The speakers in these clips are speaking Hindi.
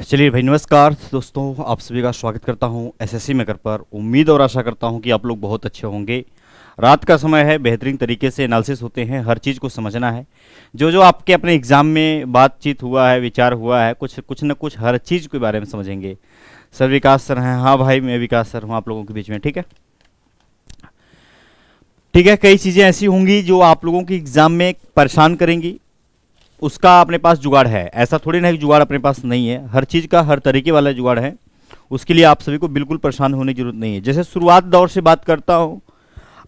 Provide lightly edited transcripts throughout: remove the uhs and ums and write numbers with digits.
चलिए भाई, नमस्कार दोस्तों, आप सभी का स्वागत करता हूं एसएससी मेकर पर। उम्मीद और आशा करता हूं कि आप लोग बहुत अच्छे होंगे। रात का समय है, बेहतरीन तरीके से एनालिसिस होते हैं, हर चीज़ को समझना है। जो जो आपके अपने एग्ज़ाम में बातचीत हुआ है, विचार हुआ है, कुछ न कुछ हर चीज़ के बारे में समझेंगे। सर विकास सर हैं? हाँ भाई, मैं विकास सर हूँ आप लोगों के बीच में। ठीक है, ठीक है। कई चीज़ें ऐसी होंगी जो आप लोगों की एग्ज़ाम में परेशान करेंगी, उसका अपने पास जुगाड़ है। ऐसा थोड़ी ना कि जुगाड़ अपने पास नहीं है, हर चीज़ का हर तरीके वाला जुगाड़ है। उसके लिए आप सभी को बिल्कुल परेशान होने की जरूरत नहीं है। जैसे शुरुआत दौर से बात करता हूँ,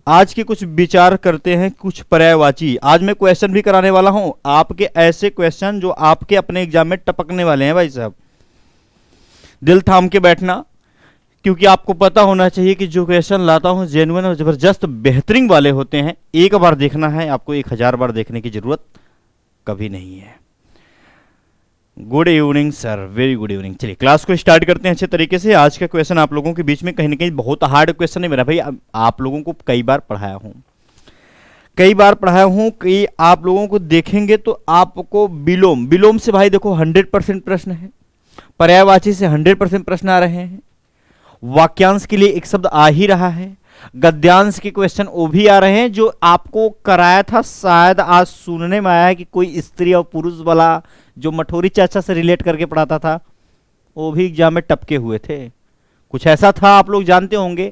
आज के कुछ विचार करते हैं, कुछ पर्यायवाची। आज मैं क्वेश्चन भी कराने वाला हूँ आपके, ऐसे क्वेश्चन जो आपके अपने एग्जाम में टपकने वाले हैं भाई साहब। दिल थाम के बैठना, क्योंकि आपको पता होना चाहिए कि जो क्वेश्चन लाता हूँ जेन्युइन और जबरदस्त बेहतरीन वाले होते हैं। एक बार देखना है आपको, 1000 बार देखने की जरूरत कभी नहीं है। Good evening sir, very good evening. चलिए क्लास को स्टार्ट करते हैं अच्छे तरीके से। आज का क्वेश्चन आप लोगों के बीच में कहीं ना कहीं बहुत हार्ड क्वेश्चन है मेरा भाई। आप लोगों को कई बार पढ़ाया हूं कि आप लोगों को देखेंगे तो आपको विलोम से भाई देखो 100% प्रश्न है, पर्यायवाची से 100% प्रश्न आ रहे हैं, वाक्यांश के लिए एक शब्द आ ही रहा है, गद्यांश के क्वेश्चन वो भी आ रहे हैं। जो आपको कराया था शायद आज सुनने में आया है कि कोई स्त्री और पुरुष वाला जो मठोरी चाचा से रिलेट करके पढ़ाता था, वो भी एग्जाम में टपके हुए थे। कुछ ऐसा था, आप लोग जानते होंगे,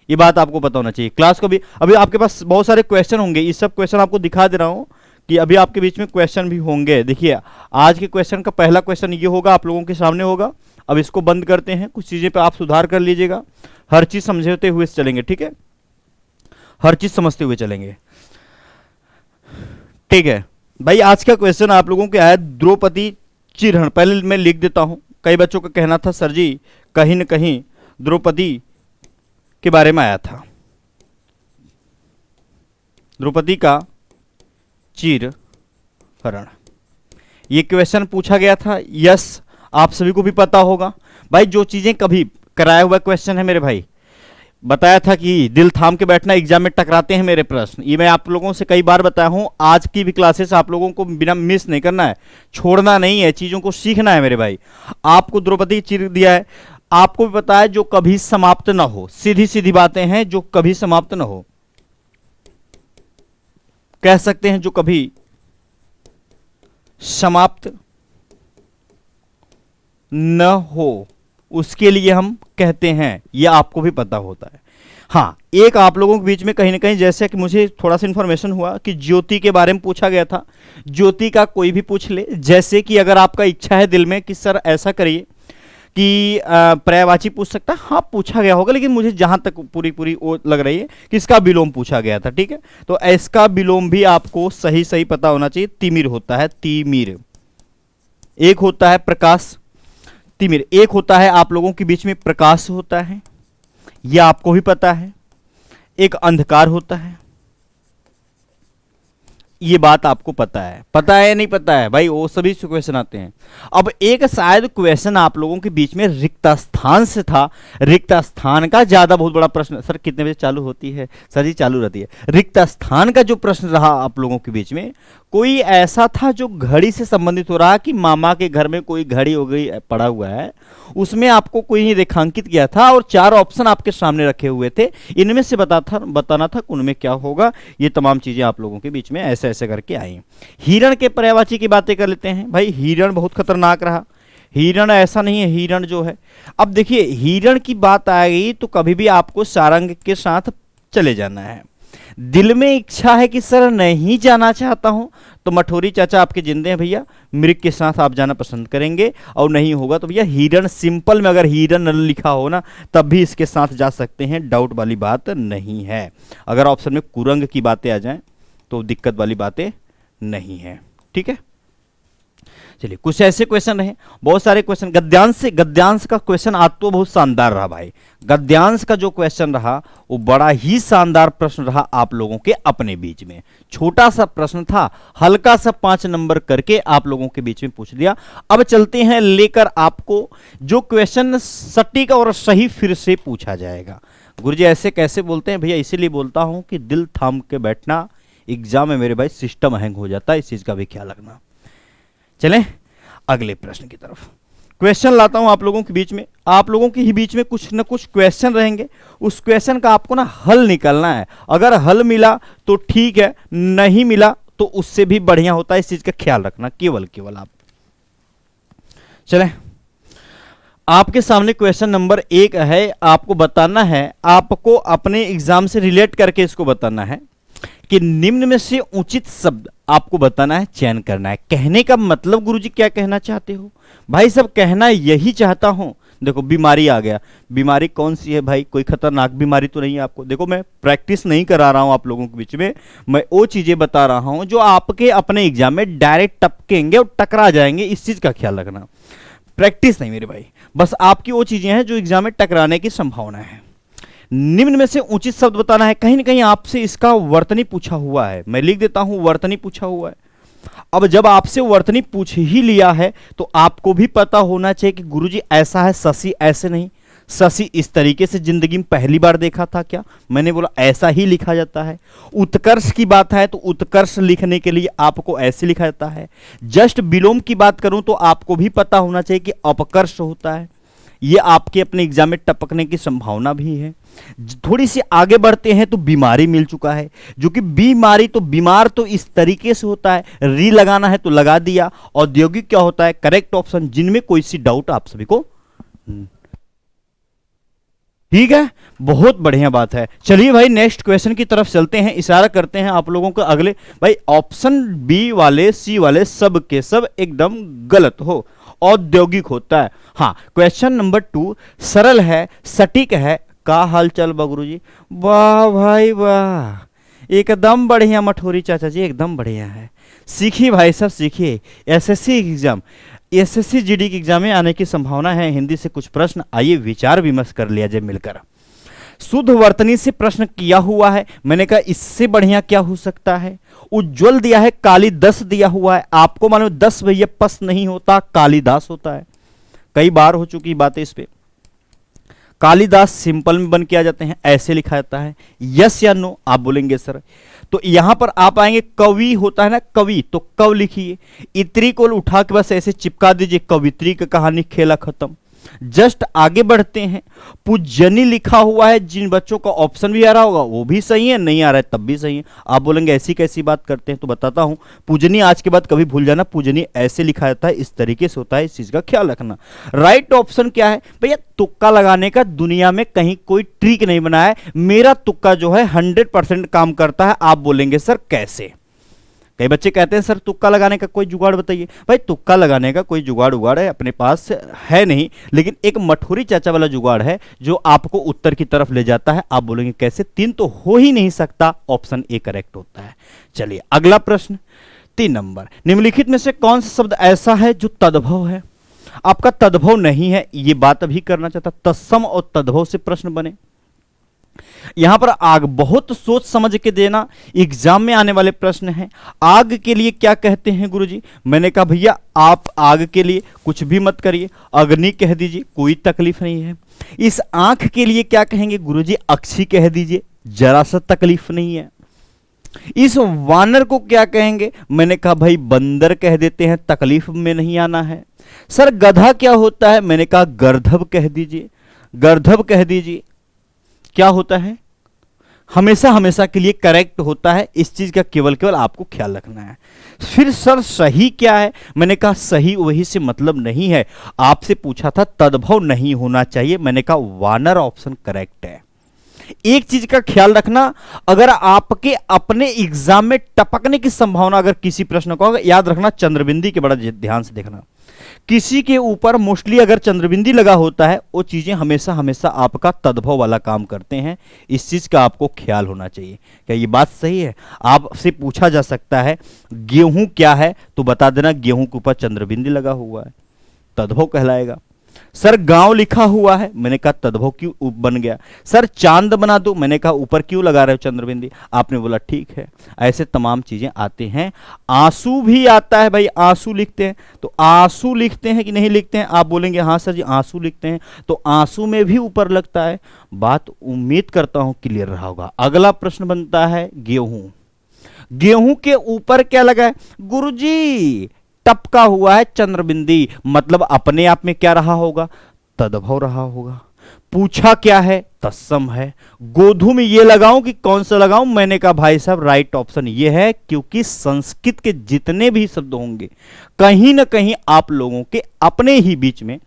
ये बात आपको पता होना चाहिए। क्लास को भी अभी आपके पास बहुत सारे क्वेश्चन होंगे, ये सब क्वेश्चन आपको दिखा दे रहा हूं कि अभी आपके बीच में क्वेश्चन भी होंगे। देखिए आज के क्वेश्चन का पहला क्वेश्चन ये होगा, आप लोगों के सामने होगा। अब इसको बंद करते हैं, कुछ चीजें पे आप सुधार कर लीजिएगा, हर चीज समझते हुए चलेंगे। ठीक है, हर चीज समझते हुए चलेंगे। ठीक है भाई, आज का क्वेश्चन आप लोगों के आया द्रौपदी चिरहरण। पहले मैं लिख देता हूं। कई बच्चों का कहना था सर जी कहीं न कहीं द्रौपदी के बारे में आया था, द्रौपदी का चिरहरण ये क्वेश्चन पूछा गया था। यस, आप सभी को भी पता होगा भाई, जो चीजें कभी कराया हुआ क्वेश्चन है मेरे भाई। बताया था कि दिल थाम के बैठना, एग्जाम में टकराते हैं मेरे प्रश्न, ये मैं आप लोगों से कई बार बताया हूं। आज की भी क्लासेस आप लोगों को बिना मिस नहीं करना है, छोड़ना नहीं है, चीजों को सीखना है मेरे भाई। आपको द्रौपदी चिर दिया है, आपको भी पता है जो कभी समाप्त ना हो। सीधी सीधी बातें हैं जो कभी समाप्त ना हो, कह सकते हैं जो कभी समाप्त न हो, उसके लिए हम कहते हैं, यह आपको भी पता होता है। हाँ, एक आप लोगों के बीच में कहीं ना कहीं जैसे कि मुझे थोड़ा सा इंफॉर्मेशन हुआ कि ज्योति के बारे में पूछा गया था। ज्योति का कोई भी पूछ ले, जैसे कि अगर आपका इच्छा है दिल में कि सर ऐसा करिए कि पर्यायवाची पूछ सकता है, हाँ पूछा गया होगा, लेकिन मुझे जहां तक पूरी वो लग रही है कि इसका विलोम पूछा गया था। ठीक है, तो इसका विलोम भी आपको सही सही पता होना चाहिए। तिमिर होता है, तिमिर। एक होता है प्रकाश, तिमिर एक होता है, आप लोगों के बीच में प्रकाश होता है, यह आपको भी पता है। एक अंधकार होता है, ये बात आपको पता है या नहीं पता है भाई, वो सभी क्वेश्चन आते हैं। अब एक शायद क्वेश्चन आप लोगों के बीच में रिक्त स्थान से था। रिक्त स्थान का ज्यादा बहुत बड़ा प्रश्न, सर कितने बजे चालू होती है? सर जी चालू रहती है। रिक्त स्थान का जो प्रश्न रहा आप लोगों के बीच में, कोई ऐसा था जो घड़ी से संबंधित हो रहा कि मामा के घर में कोई घड़ी हो गई पड़ा हुआ है, उसमें आपको कोई रेखांकित किया था और 4 ऑप्शन आपके सामने रखे हुए थे, इनमें से बताना था उनमें क्या होगा। ये तमाम चीजें आप लोगों के बीच में ऐसे ऐसे करके आई। हिरण के पर्यायवाची की बातें कर लेते हैं भाई। हिरण बहुत खतरनाक रहा, हिरण ऐसा नहीं है, हिरण जो है, अब देखिए हिरण की बात आ गई तो कभी भी आपको सारंग के साथ चले जाना है। दिल में इच्छा है कि सर नहीं जाना चाहता हूं, तो मठोरी चाचा आपके जिंदे हैं भैया, मृग के साथ आप जाना पसंद करेंगे। और नहीं होगा तो भैया हिरण, सिंपल में अगर हिरण लिखा हो ना तब भी इसके साथ जा सकते हैं, डाउट वाली बात नहीं है। अगर ऑप्शन में कुरंग की बातें आ जाएं तो दिक्कत वाली बातें नहीं है। ठीक है, चलिए कुछ ऐसे क्वेश्चन रहे, बहुत सारे क्वेश्चन। गद्यांश का क्वेश्चन आज तो बहुत शानदार रहा भाई। गद्यांश का जो क्वेश्चन रहा वो बड़ा ही शानदार प्रश्न रहा आप लोगों के अपने बीच में। छोटा सा प्रश्न था, हल्का सा 5 नंबर करके आप लोगों के बीच में पूछ दिया। अब चलते हैं लेकर आपको जो क्वेश्चन सटीक और सही फिर से पूछा जाएगा। गुरुजी ऐसे कैसे बोलते हैं भैया? इसीलिए बोलता हूं कि दिल थाम के बैठना, एग्जाम में मेरे भाई सिस्टम हैंग हो जाता है, इस चीज का भी ख्याल रखना। चलें अगले प्रश्न की तरफ। क्वेश्चन लाता हूं आप लोगों के बीच में, आप लोगों के ही बीच में कुछ ना कुछ क्वेश्चन रहेंगे, उस क्वेश्चन का आपको ना हल निकालना है। अगर हल मिला तो ठीक है, नहीं मिला तो उससे भी बढ़िया होता है। इस चीज का ख्याल रखना केवल केवल आप। चलें, आपके सामने क्वेश्चन नंबर 1 है। आपको बताना है, आपको अपने एग्जाम से रिलेट करके इसको बताना है कि निम्न में से उचित शब्द आपको बताना है, चयन करना है। कहने का मतलब गुरुजी क्या कहना चाहते हो? भाई सब कहना यही चाहता हूं। देखो बीमारी आ गया, बीमारी कौन सी है भाई? कोई खतरनाक बीमारी तो नहीं है आपको। देखो मैं प्रैक्टिस नहीं करा रहा हूं आप लोगों के बीच में, मैं वो चीजें बता रहा हूं जो आपके अपने एग्जाम में डायरेक्ट टपकेंगे और टकरा जाएंगे। इस चीज का ख्याल रखना, प्रैक्टिस नहीं मेरे भाई, बस आपकी वो चीजें हैं जो एग्जाम में टकराने की संभावना है। निम्न में से उचित शब्द बताना है। कहीं ना कहीं आपसे इसका वर्तनी पूछा हुआ है, मैं लिख देता हूं वर्तनी पूछा हुआ है। अब जब आपसे वर्तनी पूछ ही लिया है तो आपको भी पता होना चाहिए कि गुरुजी ऐसा है, शशि ऐसे नहीं। शशि इस तरीके से जिंदगी में पहली बार देखा था क्या? मैंने बोला ऐसा ही लिखा जाता है। उत्कर्ष की बात है तो उत्कर्ष लिखने के लिए आपको ऐसे लिखा जाता है। जस्ट विलोम की बात करूं तो आपको भी पता होना चाहिए कि अपकर्ष होता है। ये आपके अपने एग्जाम में टपकने की संभावना भी है। थोड़ी सी आगे बढ़ते हैं तो बीमारी मिल चुका है, जो कि बीमारी तो बीमार तो इस तरीके से होता है, री लगाना है तो लगा दिया। औद्योगिक क्या होता है? करेक्ट ऑप्शन, जिनमें कोई सी डाउट आप सभी को? ठीक है, बहुत बढ़िया बात है। चलिए भाई नेक्स्ट क्वेश्चन की तरफ चलते हैं, इशारा करते हैं आप लोगों को अगले। भाई ऑप्शन बी वाले, सी वाले सब के सब एकदम गलत हो, औद्योगिक होता है। हाँ, क्वेश्चन नंबर 2 सरल है, सटीक है। का हाल चाल बगरू जी? वाह भाई वाह, एकदम बढ़िया मठोरी चाचा जी, एकदम बढ़िया है। सीखिए भाई साहब सीखिए। एसएससी एग्जाम, एसएससी जीडी की एग्जाम में आने की संभावना है। हिंदी से कुछ प्रश्न, आइए विचार विमर्श कर लिया जाए मिलकर। शुद्ध वर्तनी से प्रश्न किया हुआ है, मैंने कहा इससे बढ़िया क्या हो सकता है। उज्जवल दिया है, कालिदास दिया हुआ है। आपको मालूम 10 भैया पस नहीं होता, कालिदास होता है। कई बार हो चुकी बातें इस पे। कालिदास सिंपल में बन के आ जाते हैं, ऐसे लिखा जाता है। यस या नो आप बोलेंगे सर। तो यहां पर आप आएंगे, कवि होता है ना कवि, तो कव लिखिए। इत्री को उठा के बस ऐसे चिपका दीजिए, कवित्री की कहानी खेला खत्म। जस्ट आगे बढ़ते हैं, पूजनी लिखा हुआ है। जिन बच्चों का ऑप्शन भी आ रहा होगा वो भी सही है, नहीं आ रहा है तब भी सही है। आप बोलेंगे ऐसी कैसी बात करते हैं, तो बताता हूं। पूजनी आज के बाद कभी भूल जाना, पूजनी ऐसे लिखा जाता है, इस तरीके से होता है, इस चीज का ख्याल रखना। राइट ऑप्शन क्या है भैया? तुक्का लगाने का दुनिया में कहीं कोई ट्रिक नहीं बना है। मेरा तुक्का जो है 100% काम करता है। आप बोलेंगे सर कैसे? कई बच्चे कहते हैं सर तुक्का लगाने का कोई जुगाड़ बताइए। भाई तुक्का लगाने का कोई जुगाड़ उगाड़ है अपने पास है नहीं, लेकिन एक मठोरी चाचा वाला जुगाड़ है जो आपको उत्तर की तरफ ले जाता है। आप बोलेंगे कैसे? 3 तो हो ही नहीं सकता, ऑप्शन ए करेक्ट होता है। चलिए अगला प्रश्न 3 नंबर, निम्नलिखित में से कौन सा शब्द ऐसा है जो तद्भव है? आपका तद्भव नहीं है, ये बात अभी करना चाहता। तत्सम और तद्भव से प्रश्न बने। यहां पर आग, बहुत सोच समझ के देना, एग्जाम में आने वाले प्रश्न हैं। आग के लिए क्या कहते हैं गुरुजी? मैंने कहा भैया आप आग के लिए कुछ भी मत करिए, अग्नि कह दीजिए, कोई तकलीफ नहीं है। इस आंख के लिए क्या कहेंगे गुरुजी? अक्षी कह दीजिए, जरा सा तकलीफ नहीं है। इस वानर को क्या कहेंगे? मैंने कहा भाई बंदर कह देते हैं, तकलीफ में नहीं आना है। सर गधा क्या होता है? मैंने कहा गर्दभ कह दीजिए, गर्दभ कह दीजिए। क्या होता है? हमेशा हमेशा के लिए करेक्ट होता है। इस चीज का केवल केवल आपको ख्याल रखना है। फिर सर सही क्या है? मैंने कहा सही वही से मतलब नहीं है। आपसे पूछा था तद्भव नहीं होना चाहिए, मैंने कहा वानर ऑप्शन करेक्ट है। एक चीज का ख्याल रखना, अगर आपके अपने एग्जाम में टपकने की संभावना अगर किसी प्रश्न को, याद रखना चंद्रबिंदी के बड़ा ध्यान से देखना। किसी के ऊपर मोस्टली अगर चंद्रबिंदी लगा होता है, वो चीजें हमेशा हमेशा आपका तद्भव वाला काम करते हैं। इस चीज का आपको ख्याल होना चाहिए। क्या ये बात सही है? आपसे पूछा जा सकता है गेहूं क्या है, तो बता देना गेहूं के ऊपर चंद्रबिंदी लगा हुआ है, तद्भव कहलाएगा। सर गांव लिखा हुआ है, मैंने कहा तद्भव क्यों बन गया। सर चांद बना दो, मैंने कहा ऊपर क्यों लगा रहे हो चंद्रबिंदी, आपने बोला ठीक है। ऐसे तमाम चीजें आते हैं। आंसू भी आता है, भाई आंसू लिखते हैं, तो आंसू लिखते हैं कि नहीं लिखते हैं? आप बोलेंगे हाँ सर जी आंसू लिखते हैं, तो आंसू में भी ऊपर लगता है। बात उम्मीद करता हूं क्लियर रहा होगा। अगला प्रश्न बनता है गेहूं। गेहूं के ऊपर क्या लगा है गुरुजी? टपका हुआ है चंद्रबिंदी, मतलब अपने आप में क्या रहा होगा, तद्भव रहा होगा। पूछा क्या है, तत्सम है। गोधु में ये लगाऊं कि कौन सा लगाऊं, मैंने कहा भाई साहब राइट ऑप्शन ये है, क्योंकि संस्कृत के जितने भी शब्द होंगे कहीं ना कहीं आप लोगों के अपने ही बीच में,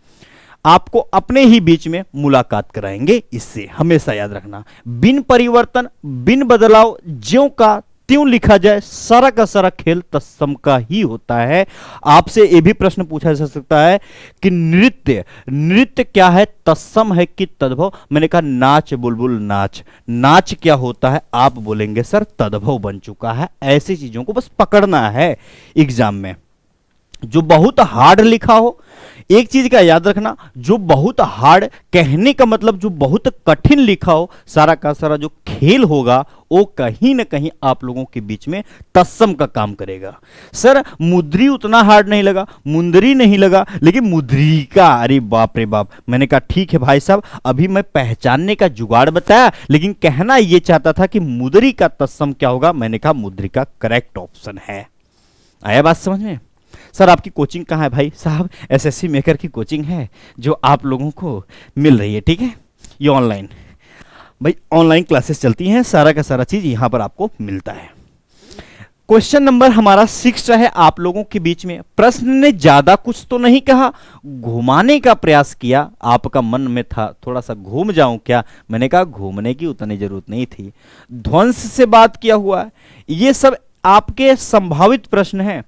आपको अपने ही बीच में मुलाकात कराएंगे। इससे हमेशा याद रखना, बिन परिवर्तन बिन बदलाव ज्यों का त्यों लिखा जाए, सारा का सारा खेल तत्सम का ही होता है। आपसे यह भी प्रश्न पूछा जा सकता है कि नृत्य, नृत्य क्या है, तत्सम है कि तद्भव। मैंने कहा नाच बुलबुल नाच, नाच क्या होता है, आप बोलेंगे सर तद्भव बन चुका है। ऐसी चीजों को बस पकड़ना है एग्जाम में। जो बहुत हार्ड लिखा हो, एक चीज का याद रखना, जो बहुत हार्ड कहने का मतलब जो बहुत कठिन लिखा हो, सारा का सारा जो खेल होगा वो कहीं ना कहीं आप लोगों के बीच में तत्सम का काम करेगा। सर मुद्री उतना हार्ड नहीं लगा, मुंदरी नहीं लगा, लेकिन मुद्रिका, अरे बाप रे बाप। मैंने कहा ठीक है भाई साहब, अभी मैं पहचानने का जुगाड़ बताया, लेकिन कहना यह चाहता था कि मुद्री का तत्सम क्या होगा। मैंने कहा मुद्रिका करेक्ट ऑप्शन है। आया बात समझ में। सर आपकी कोचिंग कहाँ है भाई साहब, एसएससी मेकर की कोचिंग है जो आप लोगों को मिल रही है, ठीक है, ये ऑनलाइन, भाई ऑनलाइन क्लासेस चलती हैं, सारा का सारा चीज यहां पर आपको मिलता है। क्वेश्चन नंबर हमारा 6 है आप लोगों के बीच में। प्रश्न ने ज्यादा कुछ तो नहीं कहा, घुमाने का प्रयास किया। आपका मन में था थोड़ा सा घूम जाऊं क्या, मैंने कहा घूमने की उतनी जरूरत नहीं थी। ध्वंस से बात किया हुआ है, ये सब आपके संभावित प्रश्न हैं,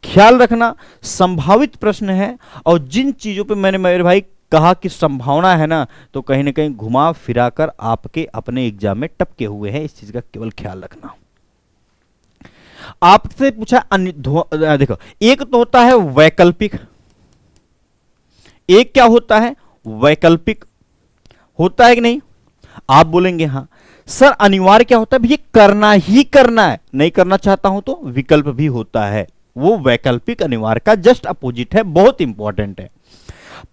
ख्याल रखना संभावित प्रश्न है। और जिन चीजों पे मैंने मेरे भाई कहा कि संभावना है ना, तो कहीं ना कहीं घुमा फिरा कर आपके अपने एग्जाम में टपके हुए हैं, इस चीज का केवल ख्याल रखना। आपसे पूछा देखो, एक तो होता है वैकल्पिक, एक क्या होता है वैकल्पिक, होता है कि नहीं, आप बोलेंगे हाँ। सर अनिवार्य क्या होता है, ये करना ही करना है, नहीं करना चाहता हूं तो विकल्प भी होता है, वो वैकल्पिक अनिवार्य का जस्ट अपोजिट है, बहुत इंपॉर्टेंट है।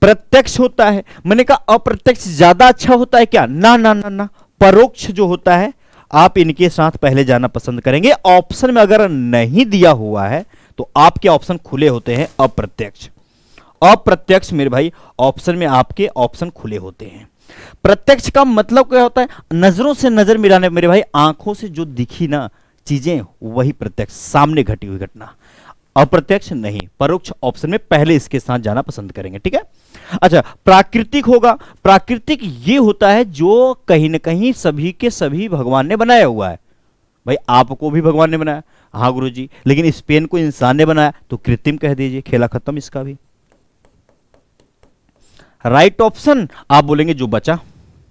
प्रत्यक्ष होता है, मैंने कहा अप्रत्यक्ष ज्यादा अच्छा होता है क्या, ना ना ना ना, परोक्ष जो होता है आप इनके साथ पहले जाना पसंद करेंगे। ऑप्शन में अगर नहीं दिया हुआ है तो आपके ऑप्शन खुले होते हैं अप्रत्यक्ष, अप्रत्यक्ष मेरे भाई ऑप्शन में आपके ऑप्शन खुले होते हैं। प्रत्यक्ष का मतलब क्या होता है, नजरों से नजर मिलाने, मेरे भाई आंखों से जो दिखी ना चीजें वही प्रत्यक्ष, सामने घटी हुई घटना। अप्रत्यक्ष नहीं, परोक्ष ऑप्शन में पहले इसके साथ जाना पसंद करेंगे, ठीक है। अच्छा प्राकृतिक होगा, प्राकृतिक ये होता है जो कहीं ना कहीं सभी के सभी भगवान ने बनाया हुआ है। भाई आपको भी भगवान ने बनाया, हाँ गुरुजी, लेकिन इस पेन को इंसान ने बनाया तो कृत्रिम कह दीजिए, खेला खत्म इसका भी। राइट ऑप्शन आप बोलेंगे जो बचा।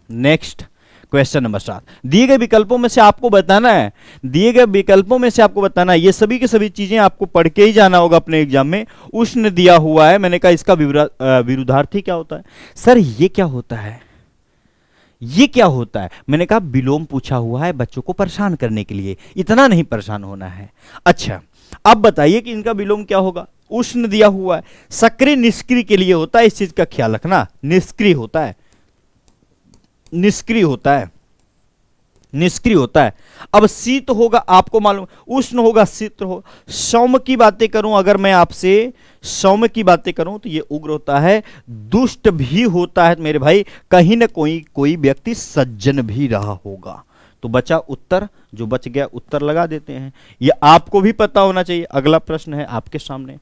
नेक्स्ट क्वेश्चन नंबर 7, दिए गए विकल्पों में से आपको बताना है, दिए गए विकल्पों में से आपको बताना है, ये सभी की सभी चीजें आपको पढ़ के ही जाना होगा अपने एग्जाम में। उष्ण दिया हुआ है, मैंने कहा इसका विरुद्धार्थी क्या होता है। सर ये क्या होता है, ये क्या होता है, मैंने कहा विलोम पूछा हुआ है बच्चों को परेशान करने के लिए, इतना नहीं परेशान होना है। अच्छा अब बताइए कि इनका विलोम क्या होगा। उष्ण दिया हुआ है, सक्रिय निष्क्रिय के लिए होता है, इस चीज का ख्याल रखना, निष्क्रिय होता है, निष्क्रिय होता है, निष्क्रिय होता है। अब शीत होगा, आपको मालूम, उष्ण होगा, शीत हो। सौम्य की बातें करूं अगर मैं आपसे, सौम्य की बातें करूं तो ये उग्र होता है, दुष्ट भी होता है मेरे भाई, कहीं ना कोई व्यक्ति सज्जन भी रहा होगा। तो बचा उत्तर, जो बच गया उत्तर लगा देते हैं, ये आपको भी पता होना चाहिए। अगला प्रश्न है आपके सामने,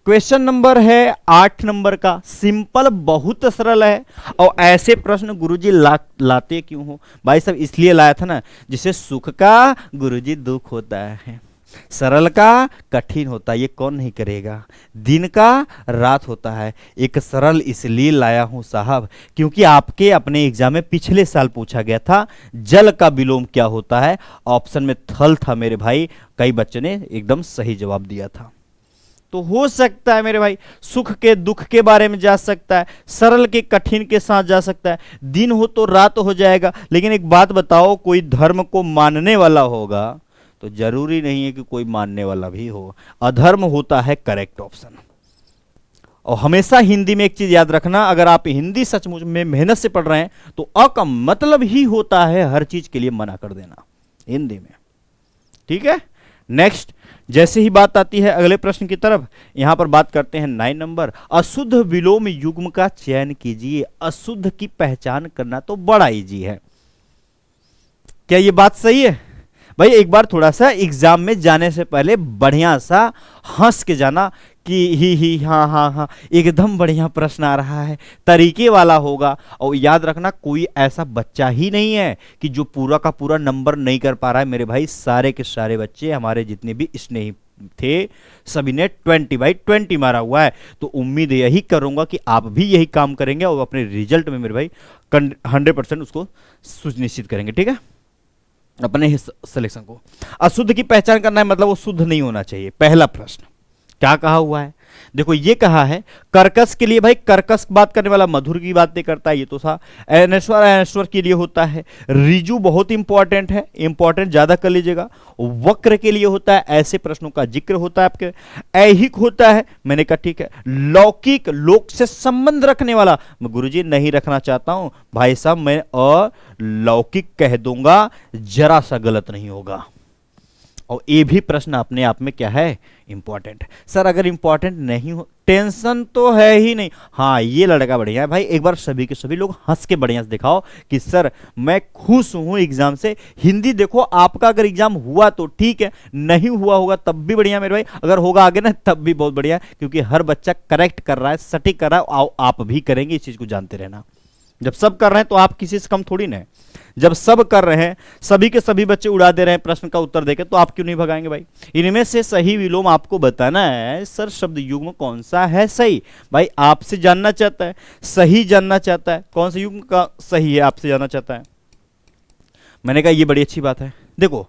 क्वेश्चन नंबर है 8 नंबर का, सिंपल बहुत सरल है। और ऐसे प्रश्न गुरुजी लाते क्यों हो भाई साहब, इसलिए लाया था ना, जिसे सुख का गुरुजी दुख होता है, सरल का कठिन होता है, ये कौन नहीं करेगा, दिन का रात होता है। एक सरल इसलिए लाया हूं साहब क्योंकि आपके अपने एग्जाम में पिछले साल पूछा गया था जल का विलोम क्या होता है, ऑप्शन में थल था मेरे भाई, कई बच्चों ने एकदम सही जवाब दिया था। तो हो सकता है मेरे भाई सुख के दुख के बारे में जा सकता है, सरल के कठिन के साथ जा सकता है, दिन हो तो रात हो जाएगा। लेकिन एक बात बताओ, कोई धर्म को मानने वाला होगा तो जरूरी नहीं है कि कोई मानने वाला भी हो, अधर्म होता है करेक्ट ऑप्शन। और हमेशा हिंदी में एक चीज याद रखना, अगर आप हिंदी सचमुच में मेहनत से पढ़ रहे हैं तो अ का मतलब ही होता है हर चीज के लिए मना कर देना हिंदी में, ठीक है। नेक्स्ट, जैसे ही बात आती है अगले प्रश्न की तरफ, यहां पर बात करते हैं 9 नंबर, अशुद्ध विलोम युग्म का चयन कीजिए। अशुद्ध की पहचान करना तो बड़ा इजी है। क्या ये बात सही है भाई? एक बार थोड़ा सा एग्जाम में जाने से पहले बढ़िया सा हंस के जाना कि ही हाँ हाँ हाँ एकदम बढ़िया प्रश्न आ रहा है, तरीके वाला होगा। और याद रखना, कोई ऐसा बच्चा ही नहीं है कि जो पूरा का पूरा नंबर नहीं कर पा रहा है मेरे भाई। सारे के सारे बच्चे हमारे जितने भी स्नेही थे सभी ने 20/20 मारा हुआ है। तो उम्मीद यही करूंगा कि आप भी यही काम करेंगे और अपने रिजल्ट में मेरे भाई 100% उसको सुनिश्चित करेंगे। ठीक है, अपने सिलेक्शन को। अशुद्ध की पहचान करना है मतलब वो शुद्ध नहीं होना चाहिए। पहला प्रश्न क्या कहा हुआ है? देखो ये कहा है कर्कश के लिए, भाई कर्कश बात करने वाला मधुर की बातें करता है, ये तो था। अनश्वर अनश्वर के लिए होता है। रिजु बहुत इंपॉर्टेंट है, इंपॉर्टेंट ज्यादा कर लीजिएगा। वक्र के लिए होता है, ऐसे प्रश्नों का जिक्र होता है आपके। ऐहिक होता है, मैंने कहा ठीक है। लौकिक, लोक से संबंध रखने वाला, मैं गुरुजी नहीं रखना चाहता हूं भाई साहब, मैं अलौकिक कह दूंगा, जरा सा गलत नहीं होगा। और ये भी प्रश्न अपने आप में क्या है? इंपॉर्टेंट। सर अगर इंपॉर्टेंट नहीं हो, टेंशन तो है ही नहीं। हाँ ये लड़का बढ़िया है भाई, एक बार सभी के सभी लोग हंस के बढ़िया से दिखाओ कि सर मैं खुश हूं एग्जाम से। हिंदी देखो, आपका अगर एग्जाम हुआ तो ठीक है, नहीं हुआ होगा तब भी बढ़िया मेरे भाई, अगर होगा आगे ना तब भी बहुत बढ़िया, क्योंकि हर बच्चा करेक्ट कर रहा है, सटीक कर रहा है। आप भी करेंगे, इस चीज को जानते रहना। जब सब कर रहे हैं तो आप किसी से कम थोड़ी ना है। जब सब कर रहे हैं, सभी के सभी बच्चे उड़ा दे रहे हैं प्रश्न का उत्तर देकर, तो आप क्यों नहीं भगाएंगे भाई? इनमें से सही विलोम आपको बताना है। सर शब्द युग्म कौन सा है सही? भाई आपसे जानना चाहता है, सही जानना चाहता है, कौन सा युग्म का सही है आपसे जानना चाहता है। मैंने कहा ये बड़ी अच्छी बात है। देखो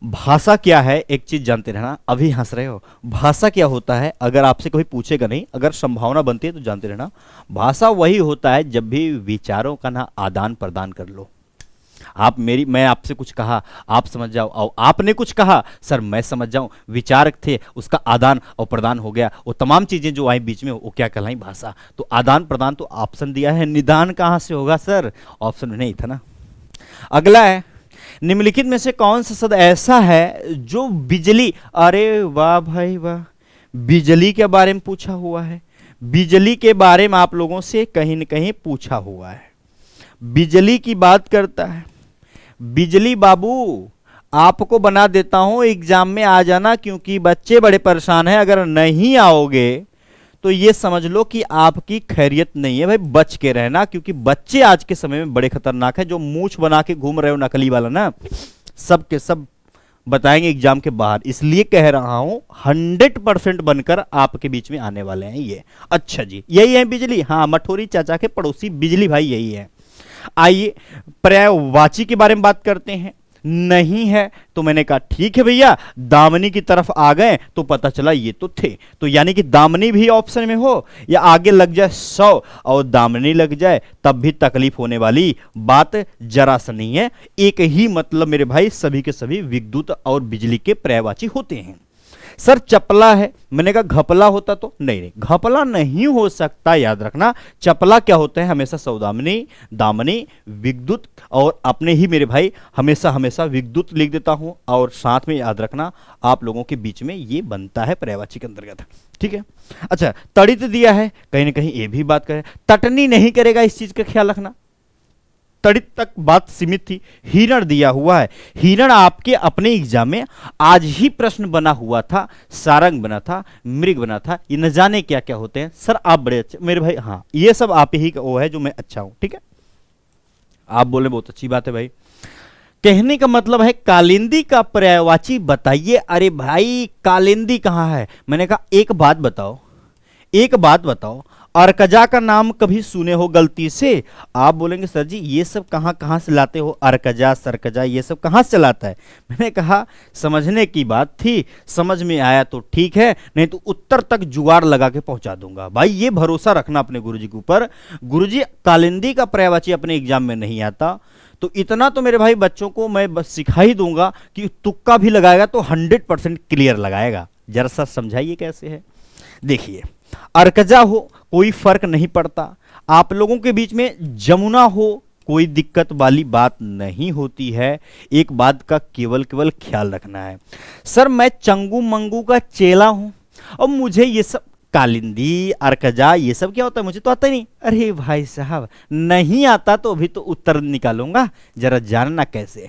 भाषा क्या है, एक चीज जानते रहना। अभी हंस रहे हो, भाषा क्या होता है अगर आपसे कोई पूछेगा नहीं, अगर संभावना बनती है तो जानते रहना। भाषा वही होता है जब भी विचारों का ना आदान प्रदान कर लो। मैं आपसे कुछ कहा, आप समझ जाओ, और आपने कुछ कहा, सर मैं समझ जाऊं, विचार थे, उसका आदान और प्रदान हो गया। वो तमाम चीजें जो आई बीच में, वो क्या कहलाई? भाषा। तो आदान प्रदान तो ऑप्शन दिया है, निदान कहां से होगा सर? ऑप्शन में नहीं था ना। अगला है, निम्नलिखित में से कौन सा शब्द ऐसा है जो बिजली, अरे वाह भाई वाह, बिजली के बारे में पूछा हुआ है। बिजली के बारे में आप लोगों से कहीं न कहीं पूछा हुआ है, बिजली की बात करता है। बिजली बाबू आपको बना देता हूं एग्जाम में आ जाना, क्योंकि बच्चे बड़े परेशान हैं। अगर नहीं आओगे तो ये समझ लो कि आपकी खैरियत नहीं है भाई, बच के रहना, क्योंकि बच्चे आज के समय में बड़े खतरनाक है। जो मूछ बना के घूम रहे हो नकली वाला ना, सब के सब बताएंगे एग्जाम के बाहर। इसलिए कह रहा हूं 100% बनकर आपके बीच में आने वाले हैं ये। अच्छा जी, यही है बिजली? हाँ, मठोरी चाचा के पड़ोसी बिजली भाई यही है। आइए पर्यायवाची के बारे में बात करते हैं। नहीं है तो मैंने कहा ठीक है भैया, दामनी की तरफ आ गए तो पता चला ये तो थे। तो यानी कि दामनी भी ऑप्शन में हो, या आगे लग जाए 100 और दामनी लग जाए तब भी तकलीफ होने वाली बात जरा सा नहीं है। एक ही मतलब मेरे भाई सभी के सभी विद्युत और बिजली के पर्यायवाची होते हैं। सर चपला है, मैंने कहा घपला होता तो नहीं, घपला नहीं हो सकता। याद रखना चपला क्या होता है? हमेशा सौदामिनी, दामनी, विद्युत, और अपने ही मेरे भाई हमेशा हमेशा विद्युत लिख देता हूं, और साथ में याद रखना आप लोगों के बीच में ये बनता है पर्यायवाची के अंतर्गत। ठीक है, अच्छा तड़ित दिया है, कहीं ना कहीं ये भी बात करें, तटनी नहीं करेगा, इस चीज का ख्याल रखना। तड़ित तक बात सीमित थी। हिरण दिया हुआ है, हिरण आपके अपने एग्जाम में आज ही प्रश्न बना हुआ था, सारंग बना था, मृग बना था, ये न जाने क्या क्या होते हैं। सर आप बड़े अच्छे मेरे भाई, हाँ ये सब आप ही का वो है जो मैं अच्छा हूं। ठीक है, आप बोले बहुत अच्छी बात है भाई। कहने का मतलब है कालिंदी का पर्यायवाची बताइए। अरे भाई कालिंदी कहां है? मैंने कहा एक बात बताओ, एक बात बताओ, अर्कजा का नाम कभी सुने हो गलती से? आप बोलेंगे सर जी ये सब कहां से लाते हो, अर्कजा सरकजा ये सब कहां से लाता है? मैंने कहा समझने की बात थी, समझ में आया तो ठीक है, नहीं तो उत्तर तक जुगाड़ लगा के पहुंचा दूंगा। भाई ये भरोसा रखना अपने गुरुजी के ऊपर। गुरुजी कालिंदी का पर्यायवाची अपने एग्जाम में नहीं आता, तो इतना तो मेरे भाई बच्चों को मैं बस सिखा ही दूंगा कि तुक्का भी लगाएगा तो 100% क्लियर लगाएगा। जरा सा समझाइए कैसे है। देखिए अर्कजा हो कोई फर्क नहीं पड़ता, आप लोगों के बीच में जमुना हो कोई दिक्कत वाली बात नहीं होती है। एक बात का केवल केवल ख्याल रखना है। सर मैं चंगू मंगू का चेला हूं और मुझे ये सब कालिंदी अर्कजा ये सब क्या होता है, मुझे तो आता ही नहीं। अरे भाई साहब नहीं आता तो अभी तो उत्तर निकालूंगा, जरा जानना कैसे।